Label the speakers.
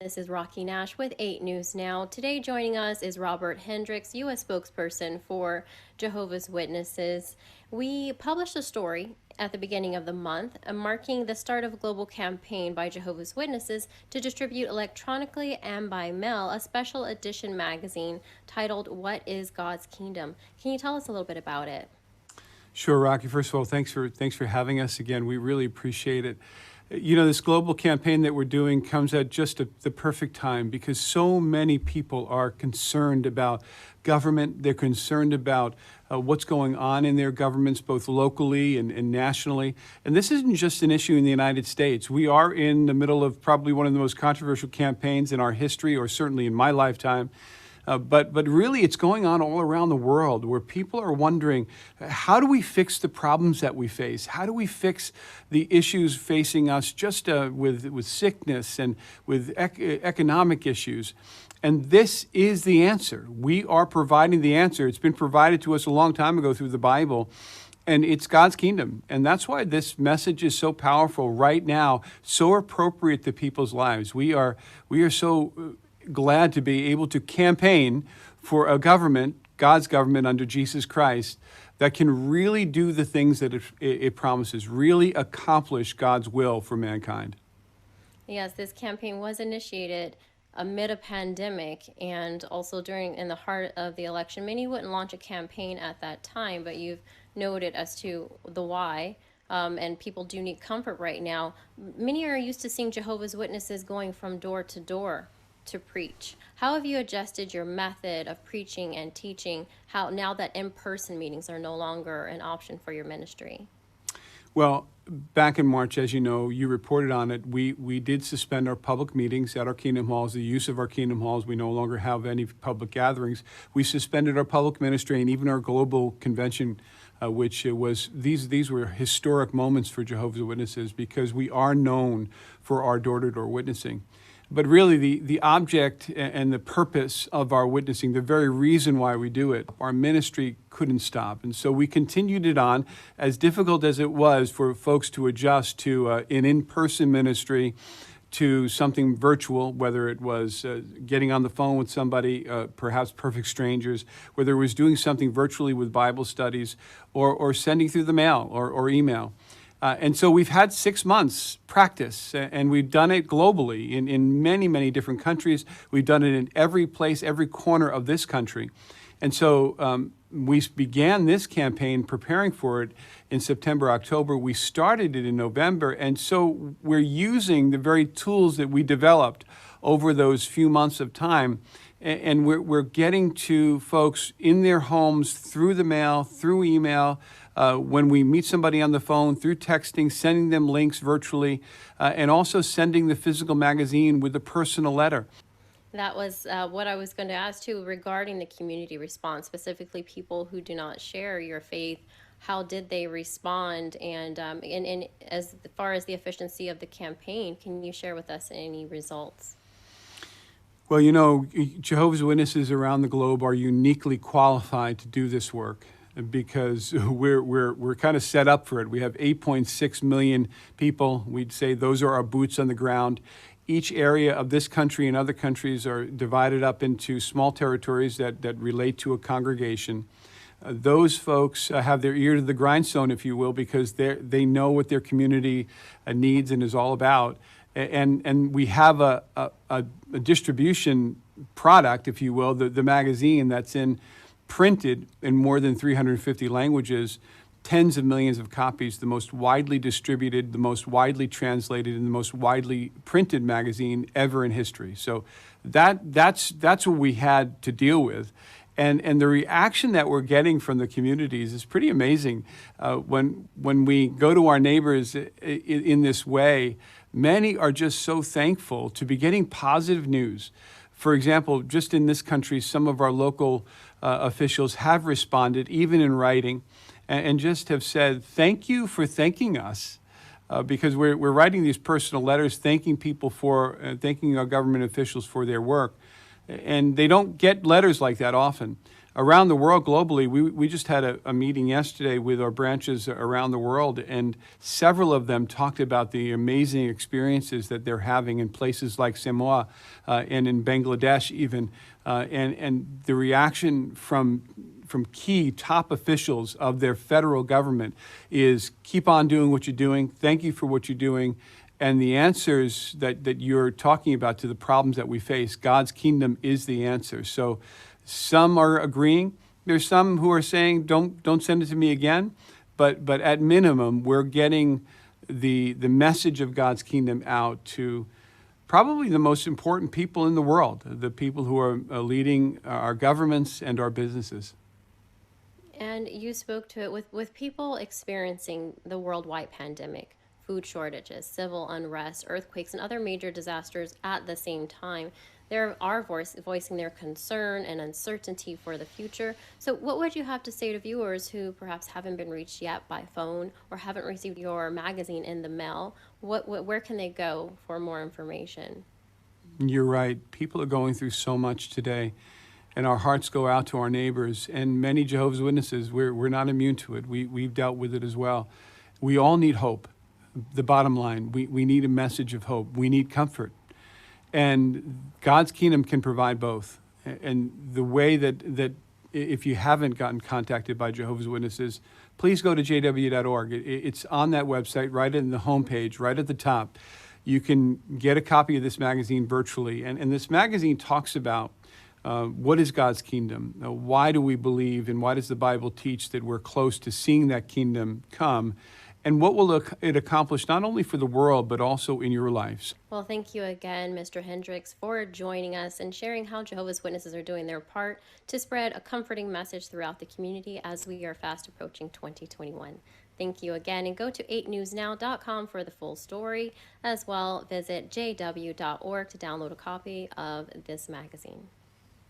Speaker 1: This is Rocky Nash with 8 News Now. Today joining us is Robert Hendriks, U.S. spokesperson for Jehovah's Witnesses. We published a story at the beginning of the month marking the start of a global campaign by Jehovah's Witnesses to distribute electronically and by mail a special edition magazine titled What is God's Kingdom? Can you tell us a little bit about it?
Speaker 2: Sure, Rocky. First of all, thanks for having us again. We really appreciate it. You know, this global campaign that we're doing comes at just the perfect time because so many people are concerned about government. They're concerned about what's going on in their governments, both locally and nationally. And this isn't just an issue in the United States. We are in the middle of probably one of the most controversial campaigns in our history, or certainly in my lifetime. But really, it's going on all around the world where people are wondering, how do we fix the problems that we face? How do we fix the issues facing us just with sickness and with economic issues? And this is the answer. We are providing the answer. It's been provided to us a long time ago through the Bible. And it's God's kingdom. And that's why this message is so powerful right now, so appropriate to people's lives. We are so glad to be able to campaign for a government, God's government under Jesus Christ, that can really do the things that it promises, really accomplish God's will for mankind.
Speaker 1: Yes, this campaign was initiated amid a pandemic and also in the heart of the election. Many wouldn't launch a campaign at that time, but you've noted as to the why. And people do need comfort right now. Many are used to seeing Jehovah's Witnesses going from door to door to preach. How have you adjusted your method of preaching and teaching now that in-person meetings are no longer an option for your ministry?
Speaker 2: Well, back in March, as you know, you reported on it, we did suspend our public meetings at our Kingdom Halls, the use of our Kingdom Halls. We no longer have any public gatherings. We suspended our public ministry and even our global convention, which was, these were historic moments for Jehovah's Witnesses because we are known for our door-to-door witnessing. But really, the object and the purpose of our witnessing, the very reason why we do it, our ministry couldn't stop. And so we continued it on, as difficult as it was for folks to adjust to an in-person ministry to something virtual, whether it was getting on the phone with somebody, perhaps perfect strangers, whether it was doing something virtually with Bible studies, or sending through the mail or email. And so we've had 6 months practice, and we've done it globally in many, many different countries. We've done it in every place, every corner of this country. And so we began this campaign preparing for it in September, October. We started it in November. And so we're using the very tools that we developed over those few months of time. And we're getting to folks in their homes through the mail, through email, when we meet somebody on the phone, through texting, sending them links virtually, and also sending the physical magazine with a personal letter.
Speaker 1: That was what I was going to ask too regarding the community response, specifically people who do not share your faith. How did they respond? And as far as the efficiency of the campaign, can you share with us any results?
Speaker 2: Well, you know, Jehovah's Witnesses around the globe are uniquely qualified to do this work because we're kind of set up for it. We have 8.6 million people. We'd say those are our boots on the ground. Each area of this country and other countries are divided up into small territories that relate to a congregation. Those folks have their ear to the grindstone, if you will, because they know what their community needs and is all about. And we have a distribution product, if you will, the magazine that's printed in more than 350 languages, tens of millions of copies, the most widely distributed, the most widely translated, and the most widely printed magazine ever in history. So that's what we had to deal with. And the reaction that we're getting from the communities is pretty amazing. When we go to our neighbors in this way, many are just so thankful to be getting positive news. For example, just in this country, some of our local officials have responded, even in writing, and just have said, thank you for thanking us. Because we're writing these personal letters thanking people thanking our government officials for their work. And they don't get letters like that often. around the world globally, we just had a meeting yesterday with our branches around the world, and several of them talked about the amazing experiences that they're having in places like Samoa and in Bangladesh even, and the reaction from key top officials of their federal government is keep on doing what you're doing. Thank you for what you're doing. And the answers that you're talking about to the problems that we face, God's kingdom is the answer. So some are agreeing. There's some who are saying, don't send it to me again. But at minimum, we're getting the message of God's kingdom out to probably the most important people in the world, the people who are leading our governments and our businesses.
Speaker 1: And you spoke to it with people experiencing the worldwide pandemic, food shortages, civil unrest, earthquakes, and other major disasters at the same time. There are voicing their concern and uncertainty for the future. So, what would you have to say to viewers who perhaps haven't been reached yet by phone or haven't received your magazine in the mail? Where can they go for more information?
Speaker 2: You're right. People are going through so much today, and our hearts go out to our neighbors. And many Jehovah's Witnesses, we're not immune to it. We've dealt with it as well. We all need hope. The bottom line, we need a message of hope. We need comfort. And God's kingdom can provide both. And the way that if you haven't gotten contacted by Jehovah's Witnesses, please go to jw.org. It's on that website, right in the homepage, right at the top. You can get a copy of this magazine virtually. And this magazine talks about what is God's kingdom? Why do we believe, and why does the Bible teach that we're close to seeing that kingdom come? And what will it accomplish not only for the world, but also in your lives?
Speaker 1: Well, thank you again, Mr. Hendriks, for joining us and sharing how Jehovah's Witnesses are doing their part to spread a comforting message throughout the community as we are fast approaching 2021. Thank you again, and go to 8newsnow.com for the full story. As well, visit jw.org to download a copy of this magazine.